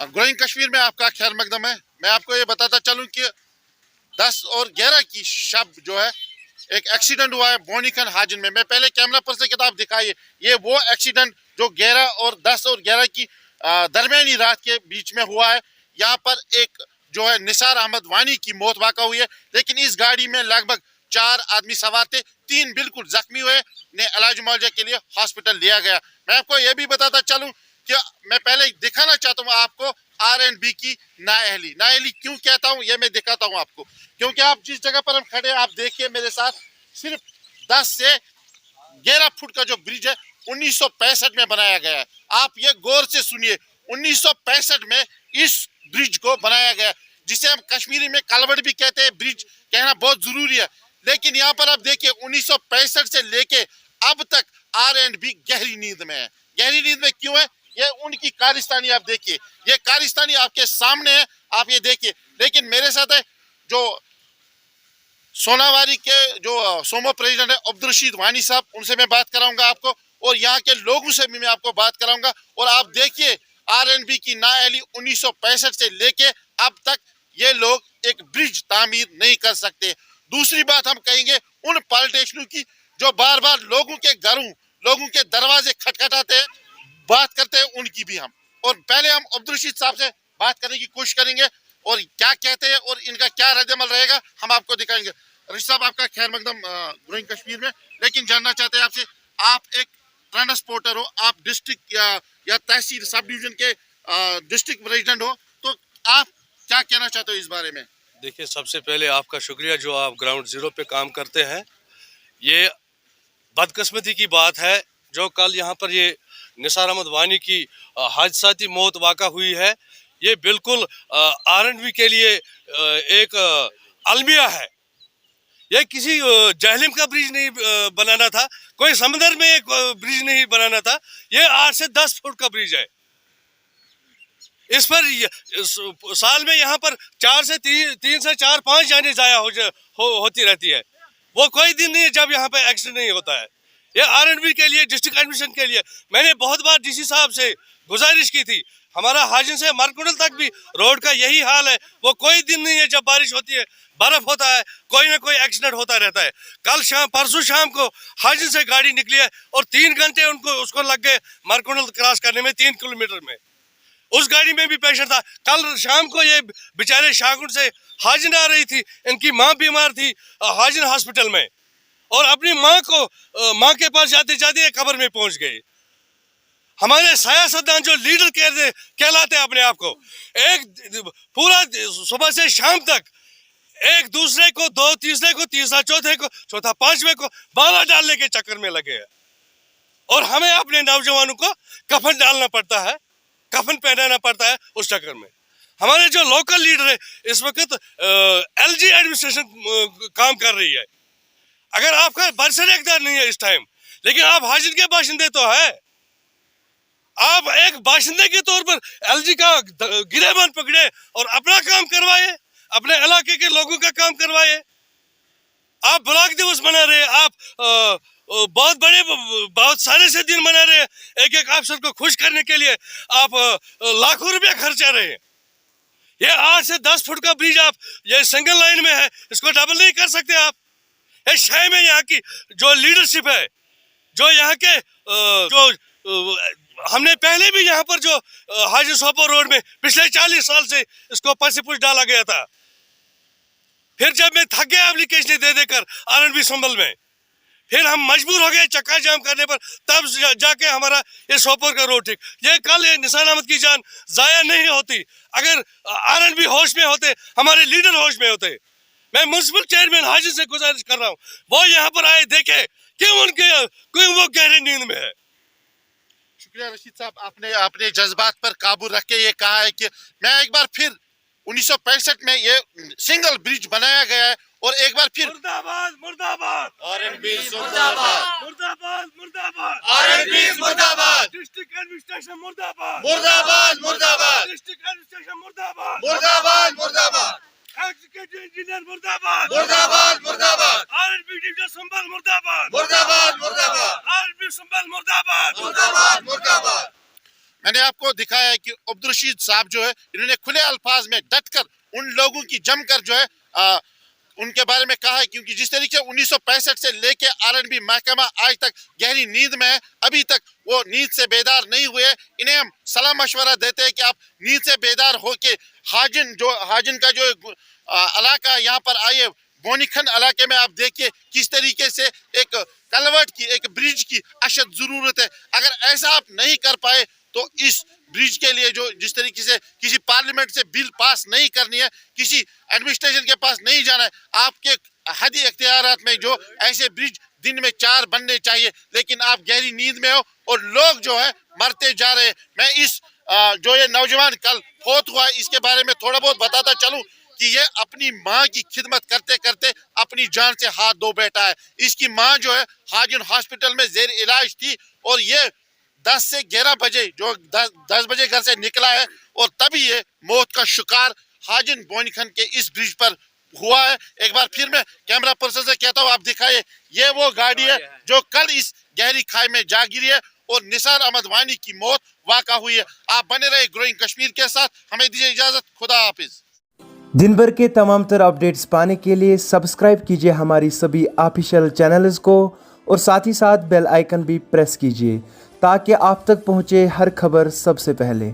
Growing Kashmir में आपका खैर मकदम है। मैं आपको ये बताता चलूं कि 10 और 11 की शब जो है एक एक्सीडेंट हुआ है बोनीखन हाजिन में। मैं पहले कैमरा पर से किताब दिखाइए, ये वो एक्सीडेंट जो 10 और 11 की दरमियानी रात के बीच में हुआ है। यहाँ पर एक जो है निसार अहमद वानी की मौत वाक़ा हुई है, लेकिन इस गाड़ी में लगभग 4 आदमी सवार थे, 3 बिल्कुल जख्मी हुए, ने इलाज मुआवजा के लिए हॉस्पिटल लिया गया। मैं आपको ये भी बताता चलूं कि मैं पहले दिखाना चाहता हूँ आपको R&B की नाअहली क्यों कहता हूँ ये मैं दिखाता हूँ आपको, क्योंकि आप जिस जगह पर हम खड़े हैं आप देखिए मेरे साथ, सिर्फ 10 से 11 फुट का जो ब्रिज है 1965 में बनाया गया है। आप ये गौर से सुनिए, 1965 में इस ब्रिज को बनाया गया, जिसे हम कश्मीरी में कलवट भी कहते हैं। ब्रिज कहना बहुत जरूरी है, लेकिन यहाँ पर आप देखिए 1965 से लेके अब तक R&B गहरी नींद में है। गहरी नींद में क्यों है? ये उनकी कारिस्तानी आप देखिए, ये कारिस्तानी आपके सामने है, आप ये देखिए। लेकिन मेरे साथ है जो सोनावारी के जो सोमो प्रेसिडेंट है अब्दुल रशीद वानी साहब, उनसे मैं बात कराऊंगा आपको, और यहाँ के लोगों से भी मैं आपको बात कराऊंगा। और आप देखिए R&B की नाअहली 1965 से लेके अब तक ये लोग एक ब्रिज तामीर नहीं कर सकते। दूसरी बात हम कहेंगे उन पॉलिटिशियनों की जो बार बार लोगों के घरों, लोगों के दरवाजे खटखटाते हैं, बात करते हैं उनकी भी हम। और पहले हम अब्दुल रशीद साहब से बात करने की कोशिश करेंगे और क्या कहते हैं और इनका क्या रद्द-ए-अमल रहेगा हम आपको दिखाएंगे। रशीद साहब आपका खैर मकदम ग्रोइंग कश्मीर में, लेकिन जानना चाहते हैं आपसे, आप एक ट्रांसपोर्टर हो, आप डिस्ट्रिक्ट या तहसील सब डिवीजन के डिस्ट्रिक्ट प्रेसिडेंट हो, तो आप क्या कहना चाहते हो इस बारे में? देखिए, सबसे पहले आपका शुक्रिया जो आप ग्राउंड जीरो पे काम करते हैं। ये बदकिस्मती की बात है जो कल यहाँ पर ये निसार अहमद वानी की हादसाती मौत वाक़ा हुई है। ये बिल्कुल R&B के लिए एक अलमिया है। ये किसी जहलिम का ब्रिज नहीं बनाना था, कोई समंदर में एक ब्रिज नहीं बनाना था, ये 8 से 10 फुट का ब्रिज है। इस पर साल में यहाँ पर 3 से 4 5 जाने जाया होती रहती है। वो कोई दिन नहीं है जब यहाँ पे एक्सीडेंट नहीं होता है। ये R&B के लिए, डिस्ट्रिक्ट एडमिनिस्ट्रेशन के लिए मैंने बहुत बार DC साहब से गुजारिश की थी। हमारा हाजिन से मारकुंडल तक भी रोड का यही हाल है। वो कोई दिन नहीं है जब बारिश होती है, बर्फ होता है, कोई ना कोई एक्सीडेंट होता रहता है। परसों शाम को हाजिन से गाड़ी निकली है और 3 घंटे उसको लग गए मारकुंडल क्रॉस करने में, 3 किलोमीटर में। उस गाड़ी में भी पेशेंट था। कल शाम को ये बेचारे शाहगुंड से हाजिन आ रही थी, इनकी माँ बीमार थी हाजिन हॉस्पिटल में, और अपनी माँ के पास जाते जाते कब्र में पहुंच गए। हमारे सियासतदान जो लीडर कहलाते हैं अपने आप को, एक पूरा सुबह से शाम तक एक दूसरे को, दो तीसरे को, तीसरा चौथे को, चौथा पांचवे को बाला डालने के चक्कर में लगे हैं। और हमें अपने नौजवानों को कफन डालना पड़ता है, कफन पहनाना पड़ता है उस चक्कर में। हमारे जो लोकल लीडर है इस वक्त LG एडमिनिस्ट्रेशन काम कर रही है। अगर आपका बरसर इक़्तिदार नहीं है इस टाइम, लेकिन आप हाजिन के बाशिंदे तो है, आप एक बाशिंदे के तौर पर LG का गिरेबान पकड़े और अपना काम करवाए, अपने इलाके के लोगों का काम करवाए। आप ब्लॉक दिवस मना रहे, आप बहुत सारे से दिन मना रहे हैं, एक एक अफसर को खुश करने के लिए आप लाखों रुपया खर्चा रहे हैं। ये 8 से 10 फुट का ब्रिज आप ये सिंगल लाइन में है, इसको डबल नहीं कर सकते आप। ये शहर में यहाँ की जो लीडरशिप है, जो यहाँ के हमने पहले भी यहाँ पर जो हाजी सोपोर रोड में पिछले 40 साल से इसको पसीपुश डाला गया था। फिर जब मैं थक गया एप्लीकेशन दे देकर R&B संभल में, फिर हम मजबूर हो गए चक्का जाम करने पर, तब जाके हमारा ये सोपोर का रोड ठीक। ये कल निसार अहमद की जान जाया नहीं होती अगर R&B होश में होते, हमारे लीडर होश में होते। मैं म्युनिसिपल चेयरमैन हाजिर से गुजारिश कर रहा हूँ, वो यहाँ पर आए, देखे क्यों वो गहरे नींद में है। शुक्रिया रशीद साहब, आपने अपने जज्बात पर काबू रख के ये कहा है कि मैं एक बार फिर 1965 में ये सिंगल ब्रिज बनाया गया है, और एक बार फिर मुर्दाबाद मुर्दाबाद, R&B मुर्दाबाद, मुर्दाबाद मुर्दाबाद, R&B मुर्दाबाद, डिस्ट्रिक्ट एडमिनिस्ट्रेशन मुर्दाबाद, मुर्दाबाद मुर्दाबाद, डिस्ट्रिक्ट एडमिनिस्ट्रेशन मुर्दाबाद, मुर्दाबाद मुर्दाबाद, एग्जीक्यूटिव इंजीनियर मुर्दाबाद, मुर्दाबाद मुर्दाबाद, R&B डिवीजन संभल मुर्दाबाद, मुर्दाबाद मुर्दाबाद, R&B संभल मुर्दाबाद, मुर्दाबाद मुर्दाबाद। मैंने आपको दिखाया है कि अब्दुल रशीद साहब जो है इन्होंने खुले अल्फाज में डट कर उन लोगों की जमकर जो है उनके बारे में कहा है, क्योंकि जिस तरीके से 1965 से लेके आर&बी महकमा आज तक गहरी नींद में है, अभी तक वो नींद से बेदार नहीं हुए। इन्हें हम सलाह मशवरा देते हैं कि आप नींद से बेदार होके हाजिन का जो इलाका यहाँ पर आइए। बोनीखंड इलाके में आप देखिए किस तरीके से एक कलवर्ट की, एक ब्रिज की अशद जरूरत है। अगर ऐसा आप नहीं कर पाए तो इस ब्रिज के लिए जो जिस तरीके से किसी पार्लियामेंट से बिल पास नहीं करनी है, किसी एडमिनिस्ट्रेशन के पास नहीं जाना है, आपके हदी इख्तियारात में जो ऐसे ब्रिज दिन में 4 बनने चाहिए, लेकिन आप गहरी नींद में हो और लोग जो है मरते जा रहे हैं। मैं इस जो ये नौजवान कल फौत हुआ है इसके बारे में थोड़ा बहुत बताता चलूं कि ये अपनी माँ की खिदमत करते करते अपनी जान से हाथ धो बैठा है। इसकी माँ जो है हाजिन हॉस्पिटल में जेर इलाज थी और ये 10 से 11 बजे जो 10 बजे घर से निकला है और तभी ये मौत का शिकार हाजिन बोनीखंड के इस ब्रिज पर हुआ है। एक बार फिर मैं कैमरा पर्सन से कहता हूँ आप दिखाइए, ये वो गाड़ी है जो कल इस गहरी खाई में जा गिरी है और निसार अहमद वानी की मौत वाक़ा हुई है। आप बने रहे ग्रोइंग कश्मीर के साथ, हमें दीजिए इजाजत, खुदा हाफिज। दिन भर के तमाम तर अपडेट्स पाने के लिए सब्सक्राइब कीजिए हमारी सभी ऑफिशियल चैनल्स को और साथ ही साथ बेल आइकन भी प्रेस कीजिए ताकि आप तक पहुंचे हर खबर सबसे पहले।